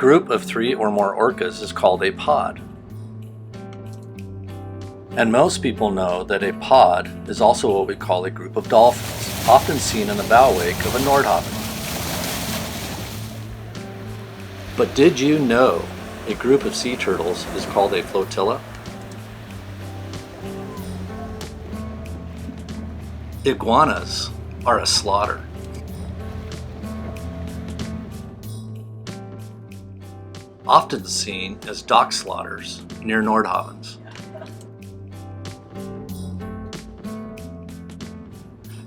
group of 3 or more orcas is called a pod. And most people know that a pod is also what we call a group of dolphins, often seen in the bow wake of a Nordhaven. But did you know a group of sea turtles is called a flotilla? Iguanas are a slaughter. Often seen as dock slaughters near Nordhavens.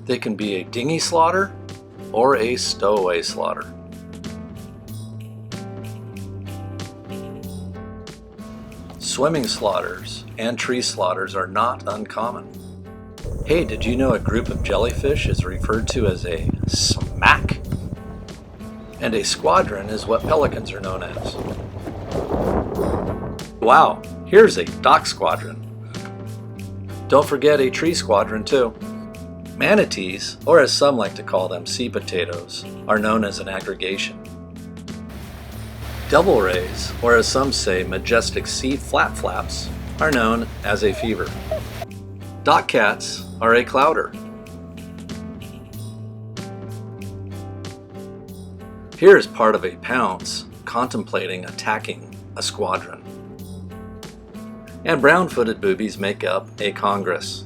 They can be a dinghy slaughter or a stowaway slaughter. Swimming slaughters and tree slaughters are not uncommon. Hey, did you know a group of jellyfish is referred to as a smack? And a squadron is what pelicans are known as. Wow, here's a dock squadron. Don't forget a tree squadron too. Manatees, or as some like to call them, sea potatoes, are known as an aggregation. Double rays, or as some say, majestic sea flaps, are known as a fever. Dock cats are a clouder. Here is part of a pounce contemplating attacking a squadron. And brown-footed boobies make up a congress.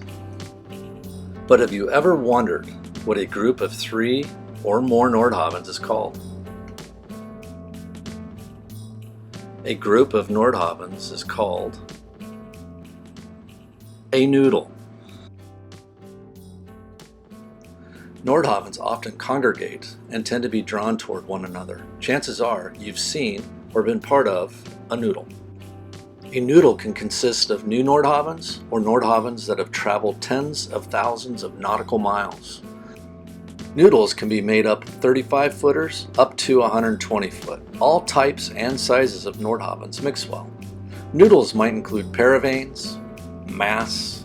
But have you ever wondered what a group of 3 or more Nordhavens is called? A group of Nordhavens is called a noodle. Nordhavens often congregate and tend to be drawn toward one another. Chances are you've seen or been part of a noodle. A noodle can consist of new Nordhavens or Nordhavens that have traveled tens of thousands of nautical miles. Noodles can be made up of 35-footers up to 120-foot. All types and sizes of Nordhavens mix well. Noodles might include paravanes, masts,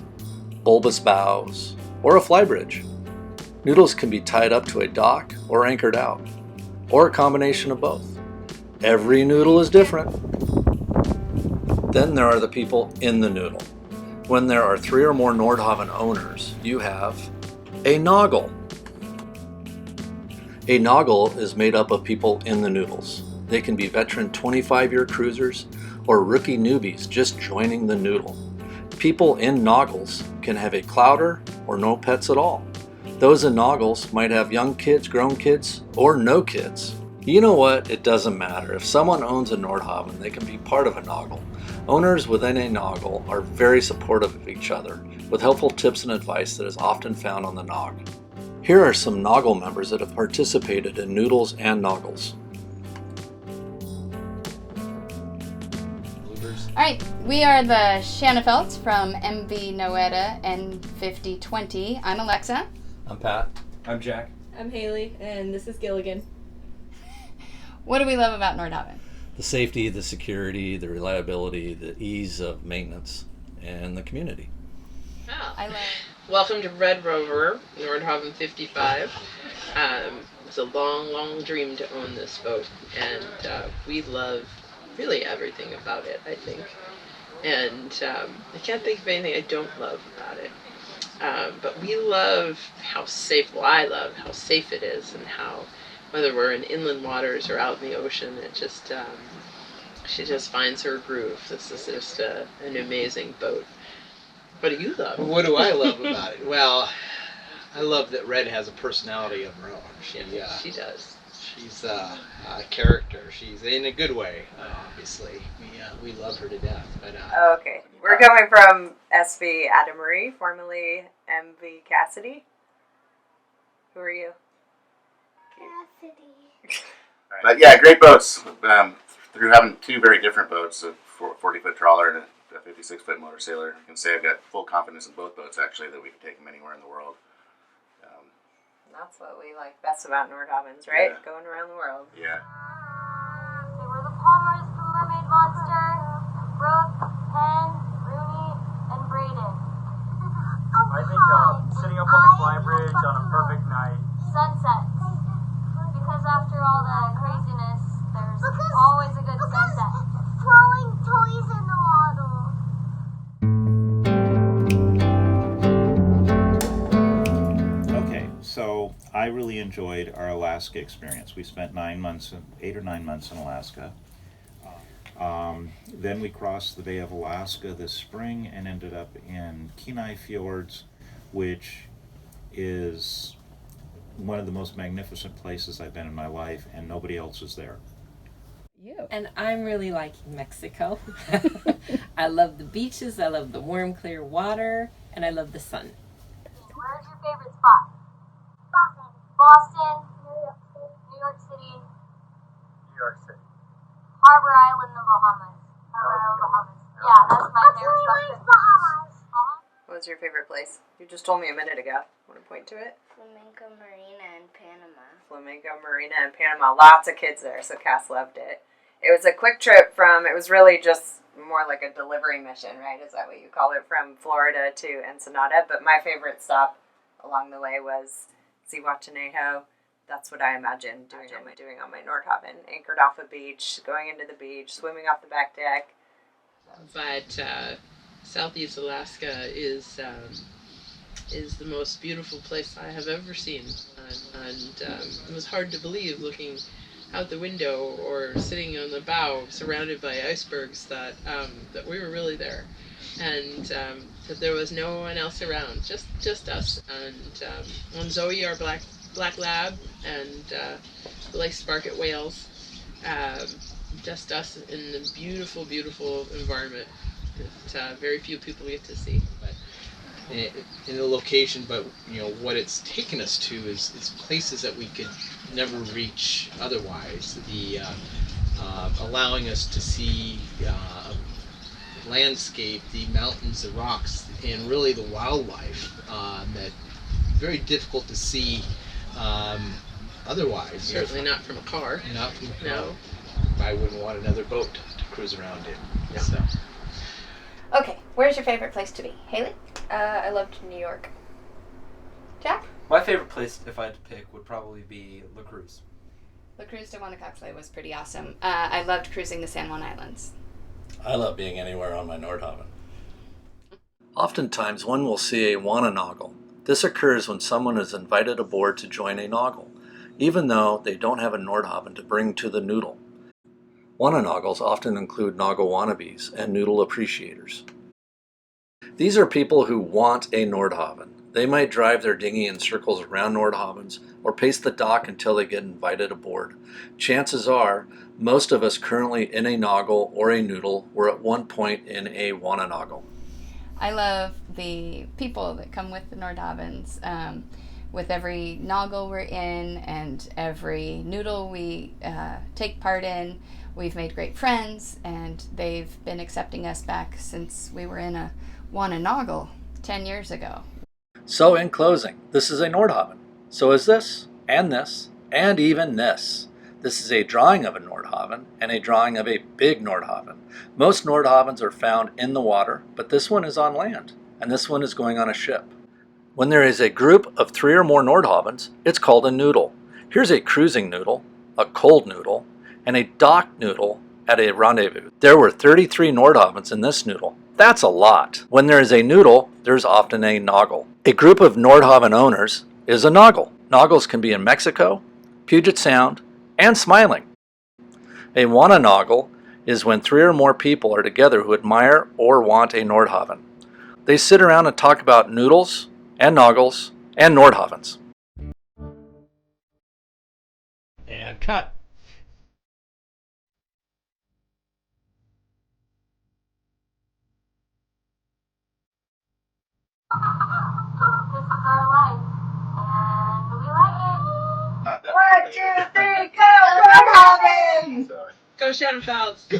bulbous bows, or a flybridge. Noodles can be tied up to a dock or anchored out, or a combination of both. Every noodle is different. Then there are the people in the noodle. When there are 3 or more Nordhaven owners, you have a noggle. A noggle is made up of people in the noodles. They can be veteran 25-year cruisers or rookie newbies just joining the noodle. People in noggles can have a clouder or no pets at all. Those in noggles might have young kids, grown kids, or no kids. You know what? It doesn't matter. If someone owns a Nordhaven, they can be part of a noggle. Owners within a noggle are very supportive of each other, with helpful tips and advice that is often found on the nog. Here are some noggle members that have participated in noodles and noggles. Alright, we are the Shanafelts from MV Noeta and 5020. I'm Alexa. I'm Pat. I'm Jack. I'm Haley, and this is Gilligan. What do we love about Nordhaven? The safety, the security, the reliability, the ease of maintenance, and the community. Oh. I love. Welcome to Red Rover, Nordhaven 55. It's a long, long dream to own this boat, and we love really everything about it, I think. And I can't think of anything I don't love about it. But we love how safe, well, I love how safe it is, and how, whether we're in inland waters or out in the ocean, it just, she just finds her groove. This is just an amazing boat. What do you love? What do I love about it? Well, I love that Red has a personality of her own. She does. She's a character. She's in a good way, obviously. We love her to death. But Okay. We're coming from SV Adam Marie, formerly MV Cassidy. Who are you? Cassidy. But yeah, great boats. Through having 2 very different boats, a 40-foot trawler and a 56-foot motor sailor, I can say I've got full confidence in both boats, actually, that we can take them anywhere in the world. That's what we like best about Nordhavens, right? Yeah. Going around the world. Yeah. They were the Palmers, the Mermaid Monster, Brooke, Penn, Rooney, and Brayden. I think sitting up on the flybridge on a perfect night. Sunsets. Because after all the craziness, there's always a good enjoyed our Alaska experience. We spent 8 or 9 months in Alaska. Then we crossed the Bay of Alaska this spring and ended up in Kenai Fjords, which is one of the most magnificent places I've been in my life, and nobody else is there. And I'm really liking Mexico. I love the beaches, I love the warm, clear water, and I love the sun. Where's your favorite spot? Boston. Boston. New York City. New York City. Harbor Island, the Bahamas. Harbor Island, Bahamas. Yeah, that's my favorite spot. Bahamas. What was your favorite place? You just told me a minute ago. Want to point to it? Flamenco Marina in Panama. Flamenco Marina in Panama. Lots of kids there, so Cass loved it. It was a quick trip it was really just more like a delivery mission, right? Is that what you call it? From Florida to Ensenada. But my favorite stop along the way was Zihuatanejo. That's what I imagined doing on my Nordhaven. Anchored off a beach, going into the beach, swimming off the back deck. But Southeast Alaska is the most beautiful place I have ever seen, and it was hard to believe looking out the window or sitting on the bow surrounded by icebergs that we were really there, and that there was no one else around, just us and Zoe, our black lab, and the Lake Sparket whales, just us in the beautiful environment that very few people get to see. In the location, but what it's taken us to is places that we could never reach otherwise. The allowing us to see landscape, the mountains, the rocks, and really the wildlife that very difficult to see otherwise. Certainly not from a car. Not from a car. No. I wouldn't want another boat to cruise around in. No. So. Okay, where's your favorite place to be? Haley? I loved New York. Jack? My favorite place, if I had to pick, would probably be La Cruz. La Cruz de Guanacaste was pretty awesome. I loved cruising the San Juan Islands. I love being anywhere on my Nordhaven. Oftentimes, one will see a Wananoggle. This occurs when someone is invited aboard to join a Noggle, even though they don't have a Nordhaven to bring to the noodle. Wananoggles often include Noggle wannabes and noodle appreciators. These are people who want a Nordhaven. They might drive their dinghy in circles around Nordhavens or pace the dock until they get invited aboard. Chances are, most of us currently in a Noggle or a noodle were at one point in a Wananoggle. I love the people that come with the Nordhavens. With every Noggle we're in and every noodle we take part in, we've made great friends, and they've been accepting us back since we were in a Wananoggle 10 years ago. So in closing, this is a Nordhaven. So is this, and even this. This is a drawing of a Nordhaven and a drawing of a big Nordhaven. Most Nordhavens are found in the water, but this one is on land, and this one is going on a ship. When there is a group of 3 or more Nordhavens, it's called a noodle. Here's a cruising noodle, a cold noodle, and a dock noodle at a rendezvous. There were 33 Nordhavens in this noodle. That's a lot. When there is a noodle, there's often a Noggle. A group of Nordhaven owners is a Noggle. Noggles can be in Mexico, Puget Sound, and Smiling. A Wananoggle is when 3 or more people are together who admire or want a Nordhaven. They sit around and talk about noodles and Noggles and Nordhavens. And cut. This is our life, and we like it. 1, 2, 3, go Nordhaven! Go Shannon Fouts! Go.